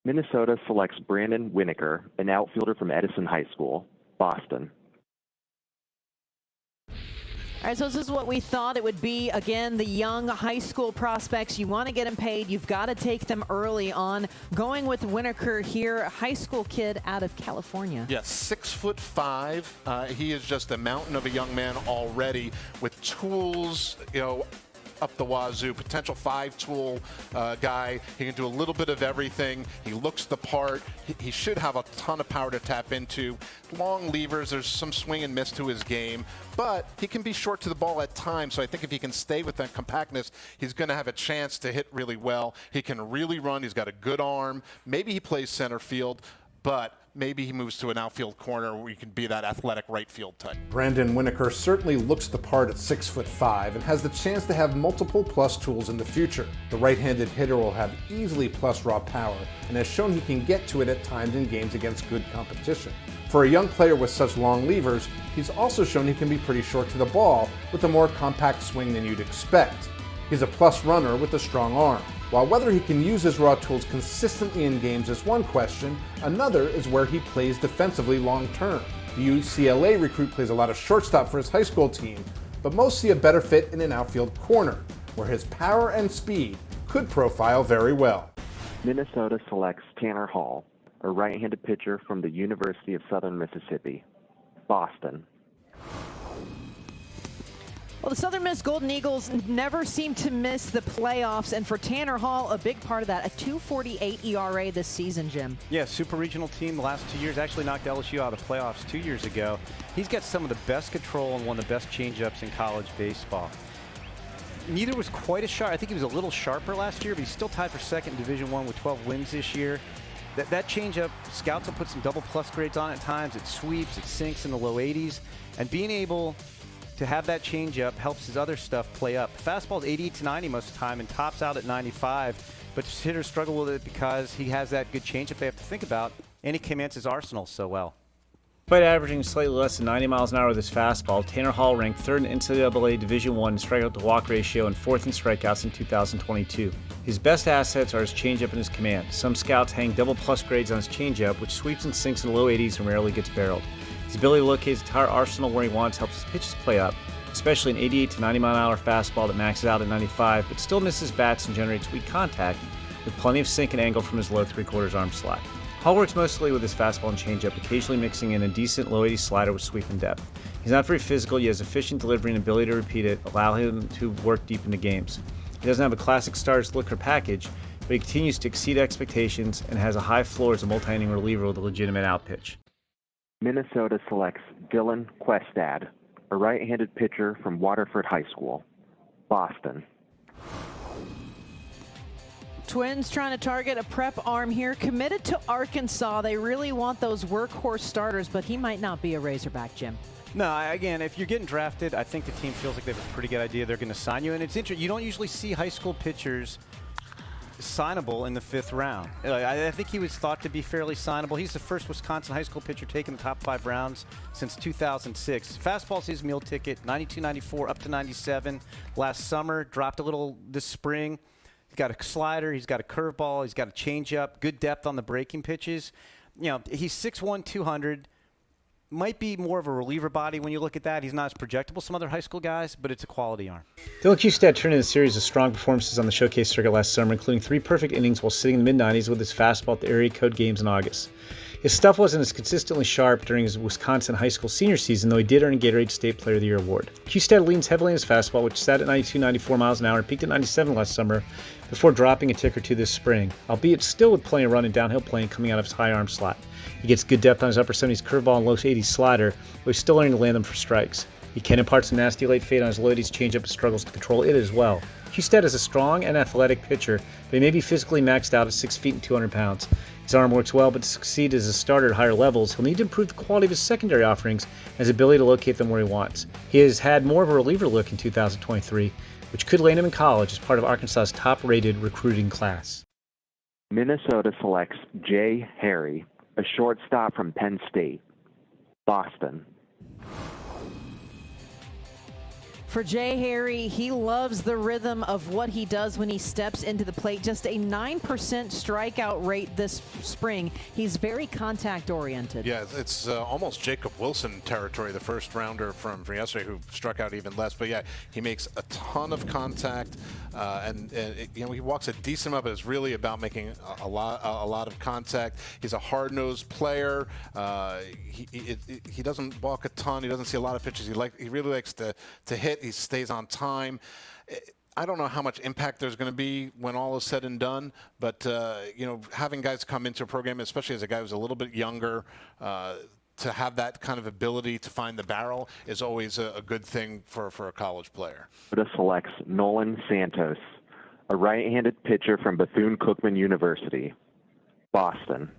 Minnesota selects Brandon Winokur, an outfielder from Edison High School, Boston. All right, so this is what we thought it would be. Again, the young high school prospects, you want to get them paid. You've got to take them early on. Going with Winokur here, a high school kid out of California. Yes, 6'5". He is just a mountain of a young man already with tools, up the wazoo, potential 5-tool guy. He can do a little bit of everything. He looks the part. He should have a ton of power to tap into. Long levers, there's some swing and miss to his game, but he can be short to the ball at times. So I think if he can stay with that compactness, he's going to have a chance to hit really well. He can really run. He's got a good arm. Maybe he plays center field, but maybe he moves to an outfield corner where he can be that athletic right field type. Brandon Winokur certainly looks the part at 6'5" and has the chance to have multiple plus tools in the future. The right-handed hitter will have easily plus raw power and has shown he can get to it at times in games against good competition. For a young player with such long levers, he's also shown he can be pretty short to the ball with a more compact swing than you'd expect. He's a plus runner with a strong arm. While whether he can use his raw tools consistently in games is one question, another is where he plays defensively long term. The UCLA recruit plays a lot of shortstop for his high school team, but most see a better fit in an outfield corner, where his power and speed could profile very well. Minnesota selects Tanner Hall, a right-handed pitcher from the University of Southern Mississippi, Boston. Well, the Southern Miss Golden Eagles never seem to miss the playoffs, and for Tanner Hall, a big part of that, a 2.48 ERA this season, Jim. Yeah, super regional team the last 2 years, actually knocked LSU out of the playoffs 2 years ago. He's got some of the best control and one of the best changeups in college baseball. Neither was quite as sharp. I think he was a little sharper last year, but he's still tied for second in Division I with 12 wins this year. That changeup, scouts will put some double plus grades on it at times. It sweeps, it sinks in the low 80s, and being able to have that changeup helps his other stuff play up. The fastball's 88 to 90 most of the time and tops out at 95, but hitters struggle with it because he has that good changeup they have to think about, and he commands his arsenal so well. Despite averaging slightly less than 90 miles an hour with his fastball, Tanner Hall ranked third in NCAA Division I in strikeout to walk ratio and fourth in strikeouts in 2022. His best assets are his changeup and his command. Some scouts hang double plus grades on his changeup, which sweeps and sinks in the low 80s and rarely gets barreled. His ability to locate his entire arsenal where he wants helps his pitches play up, especially an 88 to 90 mile an hour fastball that maxes out at 95, but still misses bats and generates weak contact with plenty of sink and angle from his low 3/4 arm slot. Hall works mostly with his fastball and changeup, occasionally mixing in a decent low 80s slider with sweep and depth. He's not very physical, yet his efficient delivery and ability to repeat it allow him to work deep into games. He doesn't have a classic starter's look or package, but he continues to exceed expectations and has a high floor as a multi-inning reliever with a legitimate outpitch. Minnesota selects Dylan Questad, a right-handed pitcher from Waterford High School, Boston. Twins trying to target a prep arm here, committed to Arkansas. They really want those workhorse starters, but he might not be a Razorback, Jim. No, again, if you're getting drafted, I think the team feels like they have a pretty good idea they're going to sign you. And it's interesting, you don't usually see high school pitchers signable in the 5th round. I think he was thought to be fairly signable. He's the first Wisconsin high school pitcher taken the top 5 rounds since 2006. Fastball's his meal ticket, 92, 94, up to 97. Last summer, dropped a little this spring. He's got a slider, he's got a curveball, he's got a changeup, good depth on the breaking pitches. He's 6'1", 200. Might be more of a reliever body when you look at that. He's not as projectable as some other high school guys, but it's a quality arm. Dylan Questad turned in a series of strong performances on the showcase circuit last summer, including 3 perfect innings while sitting in the mid-90s with his fastball at the area code games in August. His stuff wasn't as consistently sharp during his Wisconsin high school senior season, though he did earn a Gatorade State Player of the Year award. Questad leans heavily on his fastball, which sat at 92, 94 miles an hour and peaked at 97 last summer before dropping a tick or two this spring, albeit still with plenty of run and downhill playing coming out of his high arm slot. He gets good depth on his upper 70s curveball and low 80s slider, but he's still learning to land them for strikes. He can impart some nasty late fade on his low 80s changeup and struggles to control it as well. Questad is a strong and athletic pitcher, but he may be physically maxed out at 6 feet and 200 pounds. His arm works well, but to succeed as a starter at higher levels, he'll need to improve the quality of his secondary offerings and his ability to locate them where he wants. He has had more of a reliever look in 2023, which could land him in college as part of Arkansas's top-rated recruiting class. Minnesota selects Jay Harry, a shortstop from Penn State, Boston. For Jay Harry, he loves the rhythm of what he does when he steps into the plate. Just a 9% strikeout rate this spring. He's very contact oriented. Yeah, it's almost Jacob Wilson territory, the first rounder from yesterday, who struck out even less. But yeah, he makes a ton of contact, and he walks a decent amount, but it's really about making a lot of contact. He's a hard-nosed player. He doesn't walk a ton. He doesn't see a lot of pitches. He really likes to hit. He stays on time. I don't know how much impact there's going to be when all is said and done, but having guys come into a program, especially as a guy who's a little bit younger, to have that kind of ability to find the barrel is always a good thing for a college player. Minnesota selects Nolan Santos, a right-handed pitcher from Bethune-Cookman University, Boston.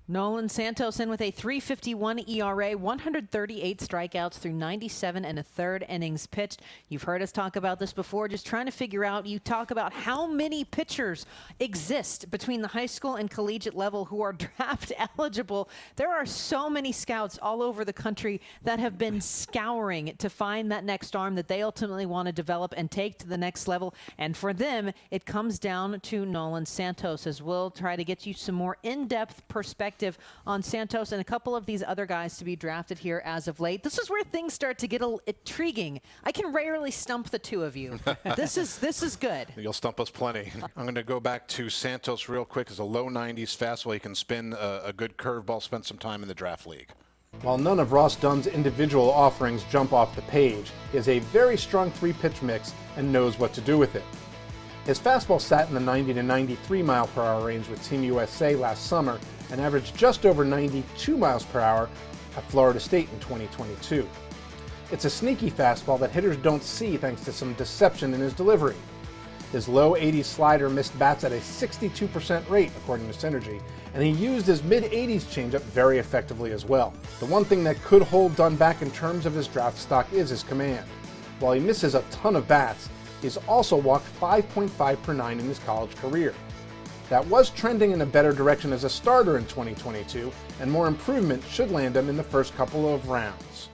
Nolan Santos in with a 3.51 ERA, 138 strikeouts through 97 1/3 innings pitched. You've heard us talk about this before, just trying to figure out, you talk about how many pitchers exist between the high school and collegiate level who are draft eligible. There are so many scouts all over the country that have been scouring to find that next arm that they ultimately want to develop and take to the next level. And for them, it comes down to Nolan Santos, as we'll try to get you some more in-depth perspective on Santos and a couple of these other guys to be drafted here as of late. This is where things start to get intriguing. I can rarely stump the two of you. This is good. You'll stump us plenty. I'm going to go back to Santos real quick. As a low 90s fastball, he can spin a good curveball, spend some time in the draft league. While none of Ross Dunn's individual offerings jump off the page, he has a very strong three-pitch mix and knows what to do with it. His fastball sat in the 90 to 93 mile per hour range with Team USA last summer and averaged just over 92 miles per hour at Florida State in 2022. It's a sneaky fastball that hitters don't see thanks to some deception in his delivery. His low 80s slider missed bats at a 62% rate, according to Synergy, and he used his mid-80s changeup very effectively as well. The one thing that could hold Dunn back in terms of his draft stock is his command. While he misses a ton of bats, he's also walked 5.5 per 9 in his college career. That was trending in a better direction as a starter in 2022, and more improvement should land him in the first couple of rounds.